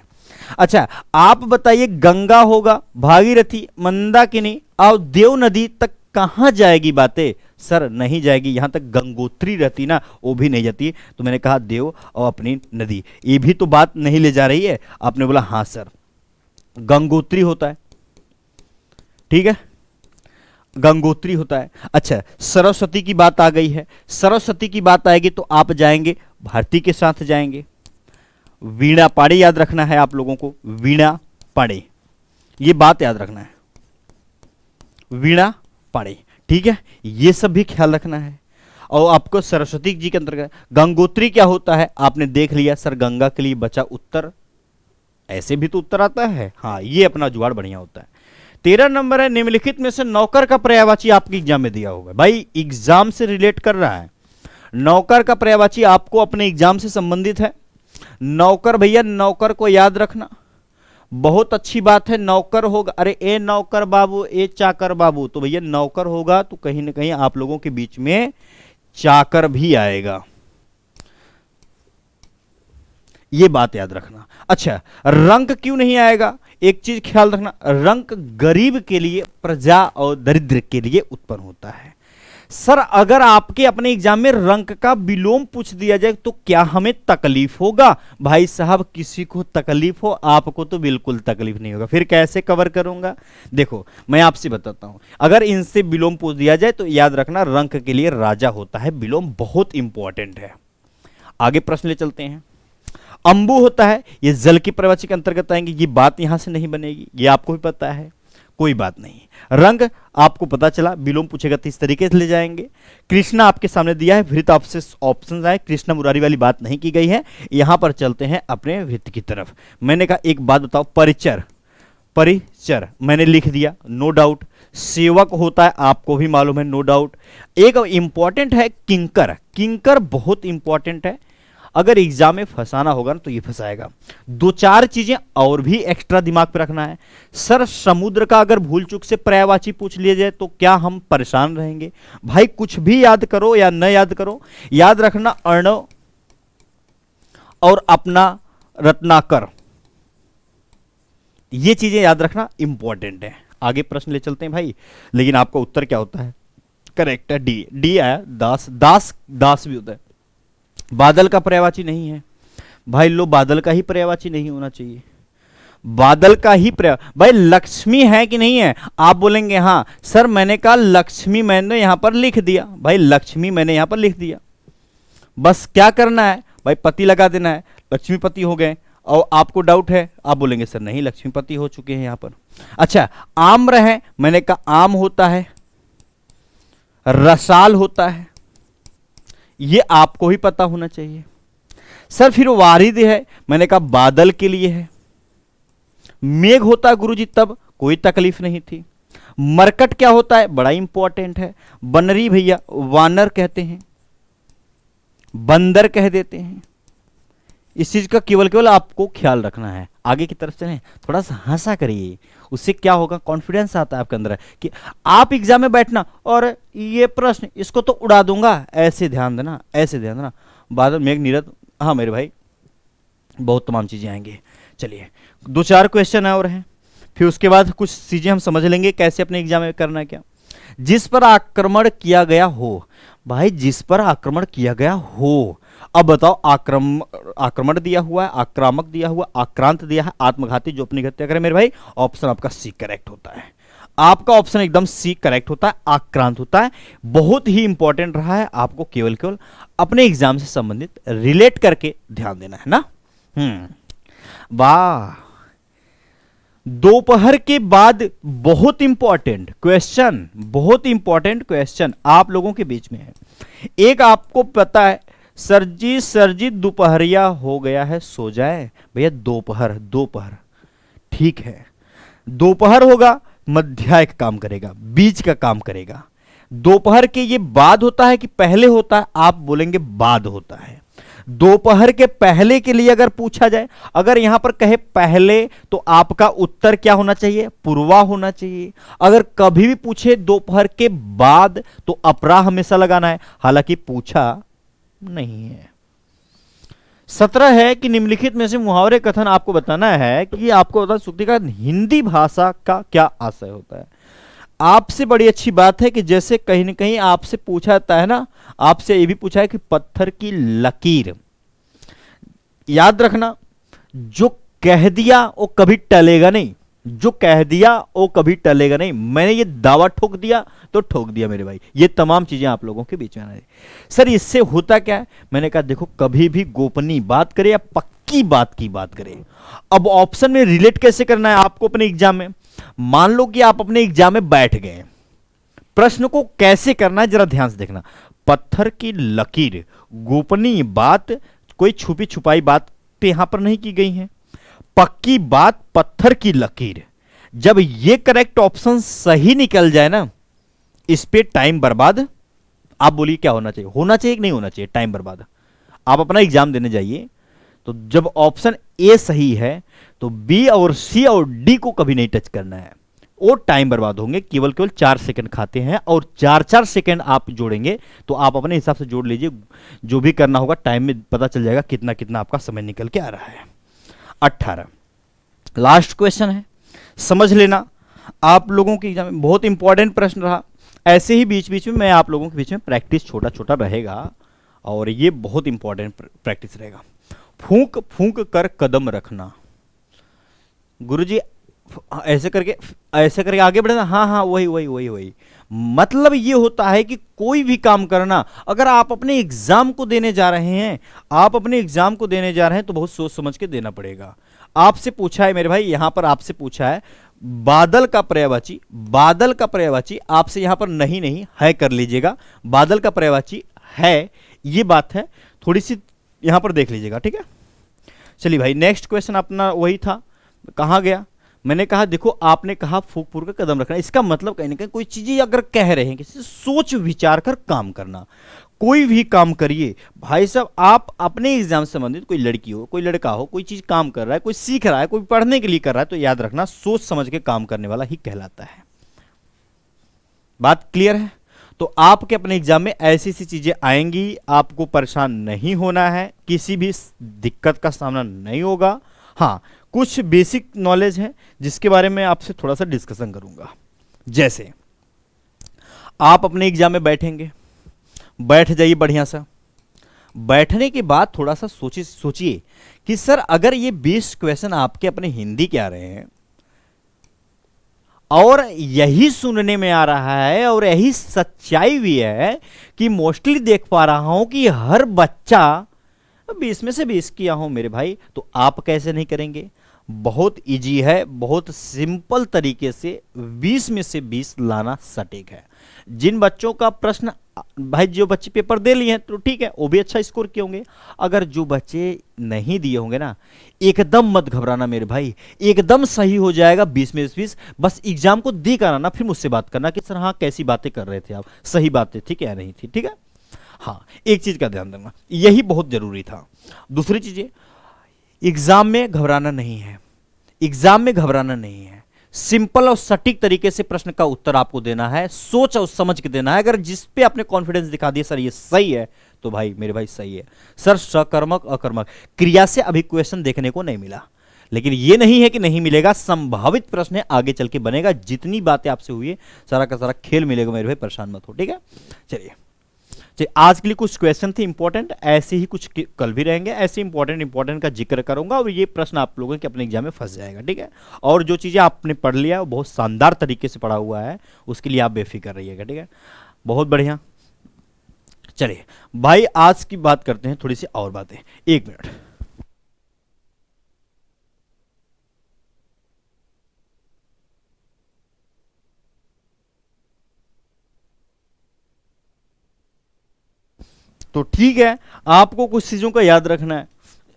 अच्छा आप बताइए, गंगा होगा, भागीरथी, मंदाकिनी और देव नदी तक कहां जाएगी बातें? सर नहीं जाएगी, यहां तक गंगोत्री रहती ना, वो भी नहीं जाती। तो मैंने कहा देव और अपनी नदी, ये भी तो बात नहीं ले जा रही है। आपने बोला हाँ सर गंगोत्री होता है, ठीक है गंगोत्री होता है। अच्छा सरस्वती की बात आ गई है, सरस्वती की बात आएगी तो आप जाएंगे भारती के साथ जाएंगे। वीणा पाड़े याद रखना है आप लोगों को, वीणा पाड़े, ये बात याद रखना है, वीणा पाड़े, ठीक है ये सब भी ख्याल रखना है। और आपको सरस्वती जी के अंतर्गत गंगोत्री क्या होता है आपने देख लिया। सर गंगा के लिए बचा उत्तर, ऐसे भी तो उत्तर आता है। हाँ ये अपना जुगाड़ बढ़िया होता है। 13 नंबर है, निम्नलिखित में से नौकर का पर्यायवाची आपके एग्जाम में दिया होगा। भाई एग्जाम से रिलेट कर रहा है, नौकर का पर्यायवाची आपको अपने एग्जाम से संबंधित है। नौकर भैया, नौकर को याद रखना, बहुत अच्छी बात है। नौकर होगा, अरे ए नौकर बाबू, ए चाकर बाबू, तो भैया नौकर होगा तो कहीं ना कहीं आप लोगों के बीच में चाकर भी आएगा, ये बात याद रखना। अच्छा रंक क्यों नहीं आएगा, एक चीज ख्याल रखना, रंक गरीब के लिए, प्रजा और दरिद्र के लिए उत्पन्न होता है। सर अगर आपके अपने एग्जाम में रंक का विलोम पूछ दिया जाए तो क्या हमें तकलीफ होगा? भाई साहब किसी को तकलीफ हो, आपको तो बिल्कुल तकलीफ नहीं होगा। फिर कैसे कवर करूंगा? देखो मैं आपसे बताता हूं, अगर इनसे विलोम पूछ दिया जाए तो याद रखना रंक के लिए राजा होता है, विलोम बहुत इंपॉर्टेंट है। आगे प्रश्न ले चलते हैं। अंबु होता है, ये जल की पर्यायवाची के अंतर्गत आएंगे, ये बात यहां से नहीं बनेगी, ये आपको भी पता है, कोई बात नहीं। रंग आपको पता चला, विलोम पूछेगा तो इस तरीके से ले जाएंगे। कृष्णा आपके सामने दिया है, वृत्त आपसे ऑप्शन आए, कृष्णा मुरारी वाली बात नहीं की गई है। यहां पर चलते हैं अपने वृत्त की तरफ। मैंने कहा एक बात बताओ, परिचर, परिचर मैंने लिख दिया, नो डाउट। सेवक होता है आपको भी मालूम है, नो डाउट। एक इंपॉर्टेंट है किंकर, किंकर बहुत इंपॉर्टेंट है, अगर एग्जाम में फंसाना होगा ना तो ये फंसाएगा। दो चार चीजें और भी एक्स्ट्रा दिमाग पे रखना है। सर समुद्र का अगर भूल चूक से पर्यायवाची पूछ लिया जाए तो क्या हम परेशान रहेंगे? भाई कुछ भी याद करो या न याद करो, याद रखना अर्णव और अपना रत्नाकर, ये चीजें याद रखना इंपॉर्टेंट है। आगे प्रश्न ले चलते हैं भाई, लेकिन आपका उत्तर क्या होता है? करेक्ट है डी, डी आया। दास, दास, दास भी होता है। बादल का पर्यायवाची नहीं है भाई, लो बादल का ही पर्यायवाची नहीं होना चाहिए, बादल का ही पर्याय। भाई लक्ष्मी है कि नहीं है? आप बोलेंगे हाँ सर मैंने कहा लक्ष्मी मैंने यहां पर लिख दिया, भाई लक्ष्मी मैंने यहां पर लिख दिया, बस क्या करना है भाई पति लगा देना है, लक्ष्मीपति हो गए। और आपको डाउट है, आप बोलेंगे सर नहीं लक्ष्मीपति हो चुके हैं यहां पर। अच्छा आम्र है, मैंने कहा आम होता है, रसाल होता है, ये आपको ही पता होना चाहिए। सर फिर वारिद है, मैंने कहा बादल के लिए है। मेघ होता है गुरुजी, तब कोई तकलीफ नहीं थी। मरकट क्या होता है? बड़ा इंपॉर्टेंट है। बनरी भैया वानर कहते हैं, बंदर कह देते हैं। इस चीज का केवल केवल आपको ख्याल रखना है। आगे की तरफ चलें, थोड़ा सा हंसा करिए, उससे क्या होगा कॉन्फिडेंस आता है आपके अंदर कि आप एग्जाम में बैठना और ये प्रश्न इसको तो उड़ा दूंगा, ऐसे ध्यान देना, ऐसे ध्यान देना। बादल मेघ नीरद, हाँ मेरे भाई बहुत तमाम चीजें आएंगी। चलिए दो चार क्वेश्चन और हैं, फिर उसके बाद कुछ चीजें हम समझ लेंगे कैसे अपने एग्जाम में करना है क्या। जिस पर आक्रमण किया गया हो, भाई जिस पर आक्रमण किया गया हो, अब बताओ आक्रमण दिया हुआ है, आक्रामक दिया हुआ, आक्रांत दिया है, आत्मघाती जो अपनी हत्या करे। मेरे भाई ऑप्शन आपका सी करेक्ट होता है, आपका ऑप्शन एकदम सी करेक्ट होता है, आक्रांत होता है। बहुत ही इंपॉर्टेंट रहा है, आपको केवल केवल अपने एग्जाम से संबंधित रिलेट करके ध्यान देना है ना। वाह, दोपहर के बाद बहुत इंपॉर्टेंट क्वेश्चन, बहुत इंपॉर्टेंट क्वेश्चन आप लोगों के बीच में है। एक आपको पता है सर जी दोपहरिया हो गया है सो जाए। भैया दोपहर, दोपहर ठीक है, दोपहर होगा मध्याह्न का काम करेगा, बीच का काम करेगा। दोपहर के ये बाद होता है कि पहले होता है? आप बोलेंगे बाद होता है। दोपहर के पहले के लिए अगर पूछा जाए, अगर यहां पर कहे पहले, तो आपका उत्तर क्या होना चाहिए? पूर्वा होना चाहिए। अगर कभी भी पूछे दोपहर के बाद, तो अपरा हमेशा लगाना है, हालांकि पूछा नहीं है। 17 है कि निम्नलिखित में से मुहावरे कथन आपको बताना है कि आपको बता सूक्ति का हिंदी भाषा का क्या आशय होता है। आपसे बड़ी अच्छी बात है कि जैसे कहीं ना कहीं आपसे पूछा जाता है ना, आपसे ये भी पूछा है कि पत्थर की लकीर, याद रखना, जो कह दिया वो कभी टलेगा नहीं, जो कह दिया वो कभी टलेगा नहीं। मैंने ये दावा ठोक दिया तो ठोक दिया मेरे भाई। ये तमाम चीजें आप लोगों के बीच में आना है। सर इससे होता क्या है? मैंने कहा देखो, कभी भी गोपनीय बात करें या पक्की बात की बात करें। अब ऑप्शन में रिलेट कैसे करना है आपको अपने एग्जाम में? मान लो कि आप अपने एग्जाम में बैठ गए, प्रश्न को कैसे करना है जरा ध्यान से देखना। पत्थर की लकीर, गोपनीय बात, कोई छुपी छुपाई बात पे यहां पर नहीं की गई है। पक्की बात, पत्थर की लकीर। जब ये करेक्ट ऑप्शन सही निकल जाए ना, इस पे टाइम बर्बाद, आप बोलिए क्या होना चाहिए? होना चाहिए कि नहीं होना चाहिए? टाइम बर्बाद। आप अपना एग्जाम देने जाइए, तो जब ऑप्शन ए सही है तो बी और सी और डी को कभी नहीं टच करना है, वो टाइम बर्बाद होंगे। केवल 4 सेकंड खाते हैं, और 4-4 सेकंड आप जोड़ेंगे तो आप अपने हिसाब से जोड़ लीजिए, जो भी करना होगा टाइम में पता चल जाएगा कितना कितना आपका समय निकल के आ रहा है। 18 लास्ट क्वेश्चन है, समझ लेना। आप लोगों के एग्जाम में बहुत इंपॉर्टेंट प्रश्न रहा। ऐसे ही बीच बीच में मैं आप लोगों के बीच में प्रैक्टिस छोटा छोटा रहेगा, और ये बहुत इंपॉर्टेंट प्रैक्टिस रहेगा। फूंक फूंक कर कदम रखना। गुरुजी ऐसे करके आगे बढ़ना। हाँ हाँ, वही वही वही वही। मतलब ये होता है कि कोई भी काम करना, अगर आप अपने एग्जाम को देने जा रहे हैं, आप अपने एग्जाम को देने जा रहे हैं, तो बहुत सोच समझ के देना पड़ेगा। आपसे पूछा है मेरे भाई, यहां पर आपसे पूछा है बादल का पर्यायवाची, बादल का पर्यायवाची आपसे यहां पर नहीं नहीं है कर लीजिएगा। बादल का पर्यायवाची है, ये बात है, थोड़ी सी यहां पर देख लीजिएगा, ठीक है। चलिए भाई, नेक्स्ट क्वेश्चन अपना वही था, कहां गया? मैंने कहा देखो, आपने कहा फूंक फूंक कर कदम रखना, इसका मतलब कहीं ना कहीं कोई चीजें अगर कह रहे हैं, किसी से सोच विचार कर काम करना। कोई भी काम करिए भाई साहब, आप अपने एग्जाम से संबंधित, कोई लड़की हो, कोई लड़का हो, कोई चीज काम कर रहा है, कोई सीख रहा है, कोई पढ़ने के लिए कर रहा है, तो याद रखना सोच समझ के काम करने वाला ही कहलाता है। बात क्लियर है? तो आपके अपने एग्जाम में ऐसी सी चीजें आएंगी, आपको परेशान नहीं होना है, किसी भी दिक्कत का सामना नहीं होगा। हाँ, कुछ बेसिक नॉलेज है जिसके बारे में आपसे थोड़ा सा डिस्कशन करूंगा। जैसे आप अपने एग्जाम में बैठेंगे, बैठ जाइए बढ़िया सा। बैठने के बाद थोड़ा सा सोचिए कि सर अगर ये 20 क्वेश्चन आपके अपने हिंदी के आ रहे हैं, और यही सुनने में आ रहा है, और यही सच्चाई भी है कि मोस्टली देख पा रहा हूं कि हर बच्चा 20 में से 20 किया हूं मेरे भाई, तो आप कैसे नहीं करेंगे? बहुत इजी है, बहुत सिंपल तरीके से 20 में से 20 लाना सटीक है। जिन बच्चों का प्रश्न, भाई जो बच्चे पेपर दे लिए हैं तो ठीक है, वो भी अच्छा स्कोर किए होंगे। अगर जो बच्चे नहीं दिए होंगे ना, एकदम मत घबराना मेरे भाई, एकदम सही हो जाएगा 20 में से 20। बस एग्जाम को दी कर आना, फिर मुझसे बात करना कि सर हाँ कैसी बातें कर रहे थे आप, सही बातें थी क्या नहीं थी, ठीक है। हाँ, एक चीज का ध्यान देना, यही बहुत जरूरी था। दूसरी चीजें, एग्जाम में घबराना नहीं है, एग्जाम में घबराना नहीं है। सिंपल और सटीक तरीके से प्रश्न का उत्तर आपको देना है, सोच और समझ के देना है। अगर जिस पे आपने कॉन्फिडेंस दिखा दिया सर ये सही है, तो भाई मेरे भाई सही है। सर सकर्मक अकर्मक क्रिया से अभी क्वेश्चन देखने को नहीं मिला, लेकिन ये नहीं है कि नहीं मिलेगा, संभावित प्रश्न है, आगे चल के बनेगा। जितनी बातें आपसे हुई है सारा का सारा खेल मिलेगा मेरे भाई, परेशान मत हो, ठीक है। चलिए आज के लिए कुछ क्वेश्चन थे इंपॉर्टेंट, ऐसे ही कुछ कल भी रहेंगे, ऐसे इंपॉर्टेंट का जिक्र करूंगा, और ये प्रश्न आप लोगों के अपने एग्जाम में फंस जाएगा, ठीक है। और जो चीजें आपने पढ़ लिया वो बहुत शानदार तरीके से पढ़ा हुआ है, उसके लिए आप बेफिक्र रहिएगा, ठीक है। बहुत बढ़िया। चलिए भाई, आज की बात करते हैं, थोड़ी सी और बातें। 1 मिनट। तो ठीक है, आपको कुछ चीजों का याद रखना है,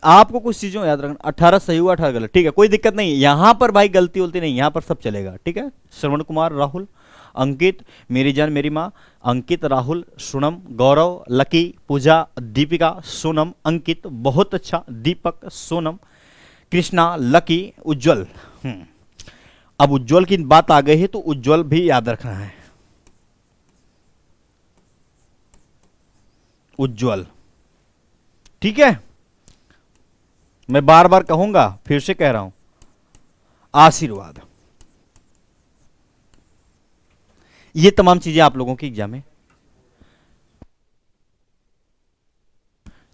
आपको कुछ चीजों का याद रखना। 18 सही हुआ, 18 गलत, ठीक है, कोई दिक्कत नहीं है, यहां पर भाई गलती उलती नहीं, यहां पर सब चलेगा, ठीक है। श्रवण कुमार, राहुल, अंकित, मेरी जान मेरी माँ, अंकित, राहुल, सोनम, गौरव, लकी, पूजा, दीपिका, सोनम, अंकित, बहुत अच्छा, दीपक, सोनम, कृष्णा, लकी, उज्जवल। अब उज्जवल की बात आ गई है तो उज्जवल भी याद रखना है। उज्जवल, ठीक है, मैं बार बार कहूंगा, फिर से कह रहा हूं, आशीर्वाद। ये तमाम चीजें आप लोगों की एग्जाम में।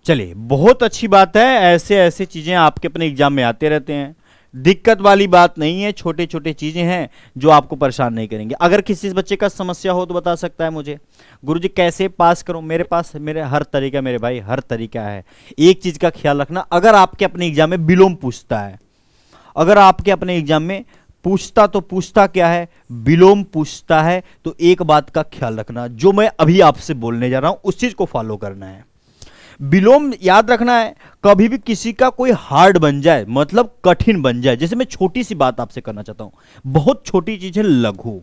चलिए, बहुत अच्छी बात है, ऐसे ऐसे चीजें आपके अपने एग्जाम में आते रहते हैं, दिक्कत वाली बात नहीं है, छोटे छोटे चीजें हैं जो आपको परेशान नहीं करेंगे। अगर किसी बच्चे का समस्या हो तो बता सकता है मुझे, गुरुजी कैसे पास करूं, मेरे पास मेरे हर तरीका, मेरे भाई हर तरीका है। एक चीज का ख्याल रखना, अगर आपके अपने एग्जाम में विलोम पूछता है, अगर आपके अपने एग्जाम में पूछता तो पूछता क्या है, विलोम पूछता है, तो एक बात का ख्याल रखना, जो मैं अभी आपसे बोलने जा रहा हूं उस चीज को फॉलो करना है। विलोम याद रखना है, कभी भी किसी का कोई हार्ड बन जाए, मतलब कठिन बन जाए। जैसे मैं छोटी सी बात आपसे करना चाहता हूं, बहुत छोटी चीज है लघु,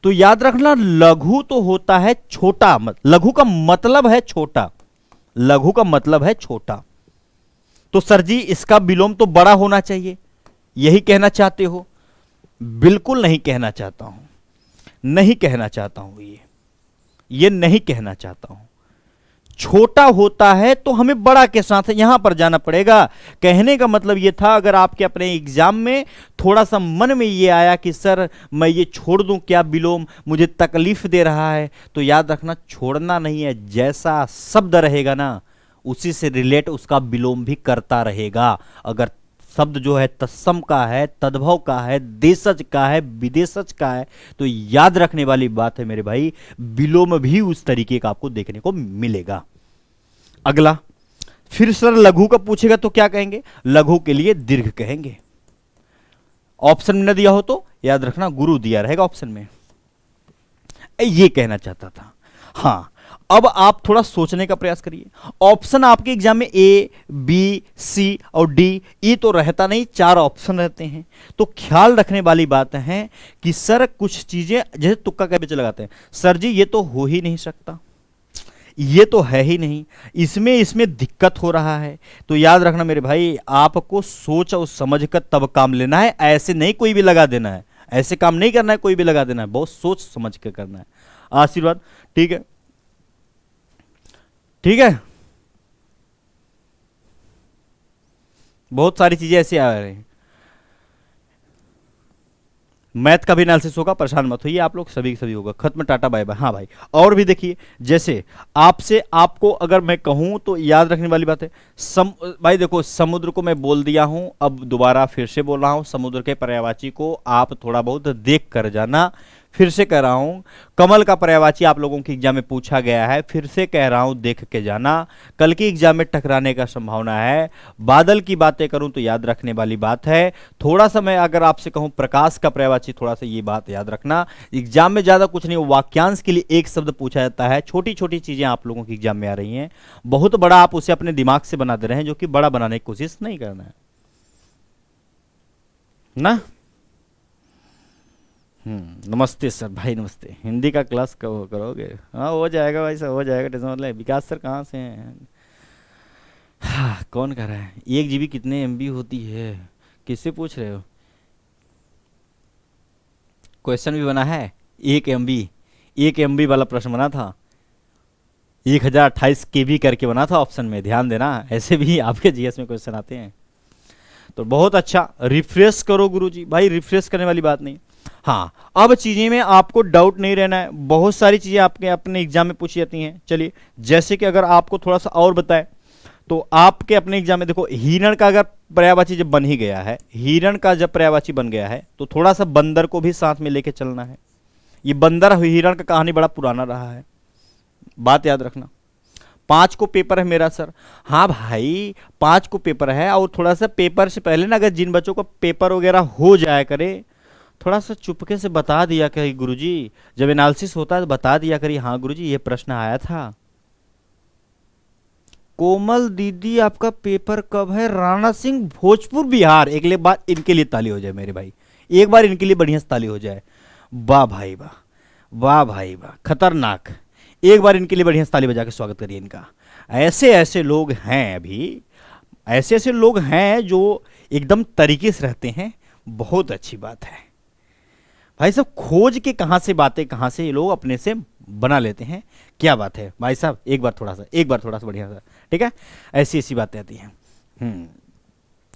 तो याद रखना लघु तो होता है छोटा, लघु का मतलब है छोटा, लघु का मतलब है छोटा। तो सर जी इसका विलोम तो बड़ा होना चाहिए, यही कहना चाहते हो? बिल्कुल नहीं कहना चाहता हूं, नहीं कहना चाहता हूं, ये नहीं कहना चाहता हूं। छोटा होता है तो हमें बड़ा के साथ यहां पर जाना पड़ेगा। कहने का मतलब यह था, अगर आपके अपने एग्जाम में थोड़ा सा मन में यह आया कि सर मैं ये छोड़ दूं क्या, विलोम मुझे तकलीफ दे रहा है, तो याद रखना छोड़ना नहीं है, जैसा शब्द रहेगा ना उसी से रिलेट उसका विलोम भी करता रहेगा। अगर शब्द जो है तत्सम का है, तद्भव का है, देशज का है, विदेशज का है, तो याद रखने वाली बात है मेरे भाई, विलोम भी उस तरीके का आपको देखने को मिलेगा। अगला, फिर सर लघु का पूछेगा तो क्या कहेंगे? लघु के लिए दीर्घ कहेंगे। ऑप्शन में न दिया हो तो याद रखना गुरु दिया रहेगा ऑप्शन में। ये कहना चाहता था। हां, अब आप थोड़ा सोचने का प्रयास करिए। ऑप्शन आपके एग्जाम में ए, बी, सी और डी, ये तो रहता नहीं, 4 ऑप्शन रहते हैं। तो ख्याल रखने वाली बात है कि सर कुछ चीजें जैसे तुक्का के पीछे लगाते हैं, सर जी ये तो हो ही नहीं सकता, ये तो है ही नहीं, इसमें दिक्कत हो रहा है। तो याद रखना मेरे भाई, आपको सोच और समझ कर तब काम लेना है, ऐसे नहीं कोई भी लगा देना है, ऐसे काम नहीं करना है कोई भी लगा देना है, बहुत सोच समझ कर करना है। आशीर्वाद, ठीक है, ठीक है, बहुत सारी चीजें ऐसी आ रही हैं। मैथ का भी एनालिसिस होगा, परेशान मत होइए, आप लोग सभी सभी होगा। खत्म, टाटा बाय बाय। हाँ भाई, और भी देखिए, जैसे आपसे आपको अगर मैं कहूं तो याद रखने वाली बात है, भाई देखो समुद्र को मैं बोल दिया हूं, अब दोबारा फिर से बोल रहा हूं, समुद्र के पर्यायवाची को आप थोड़ा बहुत देख कर जाना। फिर से कह रहा हूं, कमल का पर्यायवाची आप लोगों के एग्जाम में पूछा गया है, फिर से कह रहा हूं देख के जाना, कल की एग्जाम में टकराने का संभावना है। बादल की बातें करूं तो याद रखने वाली बात है। थोड़ा सा मैं अगर आपसे कहूं प्रकाश का पर्यायवाची, थोड़ा सा ये बात याद रखना, एग्जाम में ज्यादा कुछ नहीं, वाक्यांश के लिए एक शब्द पूछा जाता है, छोटी छोटी चीजें आप लोगों की एग्जाम में आ रही हैं, बहुत बड़ा आप उसे अपने दिमाग से बना दे रहे हैं, जो कि बड़ा बनाने की कोशिश नहीं करना है ना। नमस्ते सर, भाई नमस्ते। हिंदी का क्लास कब करोगे? हाँ हो जाएगा भाई साहब, हो जाएगा, टेंशन मतलब। विकास सर कहाँ से हैं? हाँ, कौन कर रहा है? 1 GB कितने MB होती है? किससे पूछ रहे हो? क्वेश्चन भी बना है 1 MB वाला प्रश्न बना था, 1028 KB करके बना था ऑप्शन में, ध्यान देना, ऐसे भी आपके GS में क्वेश्चन आते हैं। तो बहुत अच्छा, रिफ्रेश करो गुरुजी, भाई रिफ्रेश करने वाली बात नहीं। हाँ, अब चीजें में आपको डाउट नहीं रहना है, बहुत सारी चीजें आपके अपने एग्जाम में पूछी जाती हैं। चलिए, जैसे कि अगर आपको थोड़ा सा और बताएं तो आपके अपने एग्जाम में देखो, हिरण का अगर पर्यायवाची जब बन ही गया है, हिरण का जब पर्यायवाची बन गया है, तो थोड़ा सा बंदर को भी साथ में लेके चलना है। ये बंदर हिरण का कहानी बड़ा पुराना रहा है, बात याद रखना। 5 को पेपर है मेरा सर। हाँ भाई, 5 को पेपर है, और थोड़ा सा पेपर से पहले ना अगर जिन बच्चों को पेपर वगैरह हो जाया करे, थोड़ा सा चुपके से बता दिया करी गुरुजी, जब एनालिसिस होता है तो बता दिया करी, हाँ गुरुजी ये प्रश्न आया था। कोमल दीदी आपका पेपर कब है? राणा सिंह, भोजपुर बिहार। एक बार इनके लिए ताली हो जाए मेरे भाई, एक बार इनके लिए बढ़िया से ताली हो जाए। वाह भाई वाह, वाह भाई वाह, खतरनाक। एक बार इनके लिए बढ़िया से ताली बजा के स्वागत करिए इनका। ऐसे ऐसे लोग हैं अभी, ऐसे ऐसे लोग हैं जो एकदम तरीके से रहते हैं। बहुत अच्छी बात है भाई साहब, खोज के कहाँ से बातें, कहाँ से ये लोग अपने से बना लेते हैं। क्या बात है भाई साहब, एक बार थोड़ा सा, एक बार थोड़ा सा बढ़िया सा, ठीक है। ऐसी ऐसी बातें आती हैं।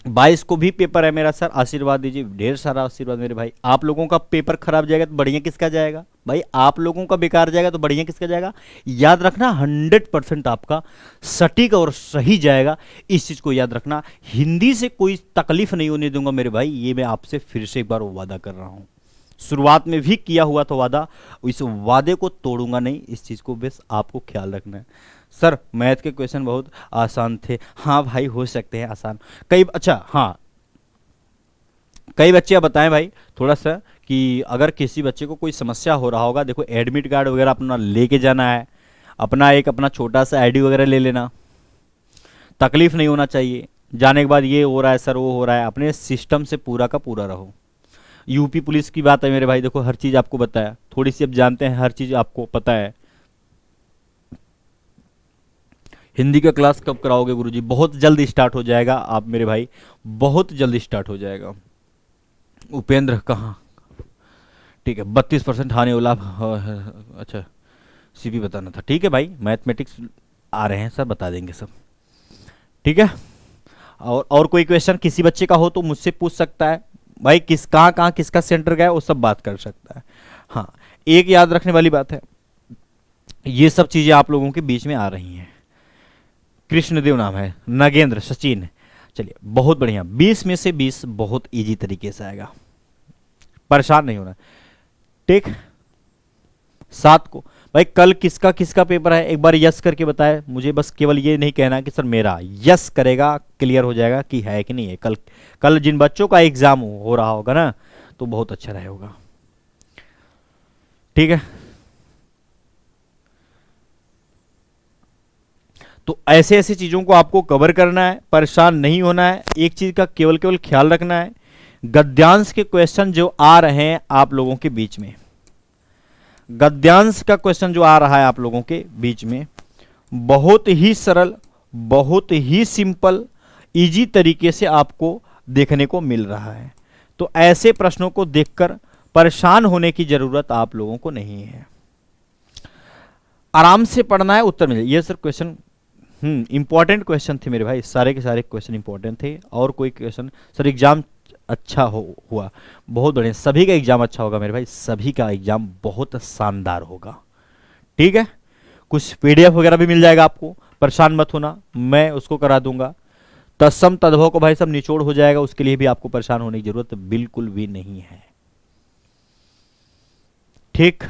22 को भी पेपर है मेरा सर, आशीर्वाद दीजिए, ढेर सारा आशीर्वाद मेरे भाई। आप लोगों का पेपर खराब जाएगा तो बढ़िया किसका जाएगा भाई, आप लोगों का बेकार जाएगा तो बढ़िया किसका जाएगा। याद रखना 100% आपका सटीक और सही जाएगा, इस चीज को याद रखना। हिंदी से कोई तकलीफ नहीं होने दूंगा मेरे भाई, ये मैं आपसे फिर से एक बार वादा कर रहा हूं। शुरुआत में भी किया हुआ था वादा, इस वादे को तोड़ूंगा नहीं, इस चीज को बस आपको ख्याल रखना है। सर मैथ के क्वेश्चन बहुत आसान थे, हाँ भाई हो सकते हैं आसान कई, अच्छा हाँ, कई बच्चे अब बताएं भाई थोड़ा सा कि अगर किसी बच्चे को कोई समस्या हो रहा होगा, देखो एडमिट कार्ड वगैरह अपना लेके जाना है, अपना छोटा सा आईडी वगैरह ले लेना, तकलीफ नहीं होना चाहिए। जाने के बाद ये हो रहा है सर, वो हो रहा है, अपने सिस्टम से पूरा का पूरा रहो। यूपी पुलिस की बात है मेरे भाई, देखो हर चीज़ आपको बताया, थोड़ी सी अब जानते हैं, हर चीज़ आपको पता है। हिंदी का क्लास कब कराओगे गुरुजी? बहुत जल्द स्टार्ट हो जाएगा आप मेरे भाई, बहुत जल्द स्टार्ट हो जाएगा। उपेंद्र कहाँ, ठीक है 32% हानि वाला, अच्छा सीपी बताना था, ठीक है भाई, मैथमेटिक्स आ रहे हैं सर, बता देंगे सब, ठीक है। और कोई क्वेश्चन किसी बच्चे का हो तो मुझसे पूछ सकता है भाई, कहाँ किसका सेंटर गया वो सब बात कर सकता है। हाँ एक याद रखने वाली बात है, ये सब चीज़ें आप लोगों के बीच में आ रही हैं। कृष्णदेव नाम है, नागेंद्र, सचिन, चलिए बहुत बढ़िया, 20 में से 20 बहुत इजी तरीके से आएगा, परेशान नहीं होना, ठीक। 7 को भाई कल किसका किसका पेपर है एक बार यस करके बताए मुझे, बस केवल ये नहीं कहना कि सर मेरा, यस करेगा क्लियर हो जाएगा कि है कि नहीं है। कल जिन बच्चों का एग्जाम हो रहा होगा ना तो बहुत अच्छा रहेगा, ठीक है। तो ऐसे ऐसी चीजों को आपको कवर करना है, परेशान नहीं होना है। एक चीज का केवल केवल ख्याल रखना है, गद्यांश के क्वेश्चन जो आ रहे हैं आप लोगों के बीच में, गद्यांश का क्वेश्चन जो आ रहा है आप लोगों के बीच में, बहुत ही सरल, बहुत ही सिंपल, इजी तरीके से आपको देखने को मिल रहा है। तो ऐसे प्रश्नों को देखकर परेशान होने की जरूरत आप लोगों को नहीं है, आराम से पढ़ना है, उत्तर मिले। ये सर क्वेश्चन इंपॉर्टेंट क्वेश्चन थे मेरे भाई, सारे के सारे क्वेश्चन इंपॉर्टेंट थे। और कोई क्वेश्चन सर, एग्जाम अच्छा हुआ, बहुत बढ़िया, सभी का एग्जाम अच्छा होगा मेरे भाई, सभी का एग्जाम बहुत शानदार होगा, ठीक है। कुछ पीडीएफ वगैरह भी मिल जाएगा आपको, परेशान मत होना, मैं उसको करा दूंगा। तत्सम तद्भव को भाई सब निचोड़ हो जाएगा, उसके लिए भी आपको परेशान होने की जरूरत बिल्कुल भी नहीं है, ठीक।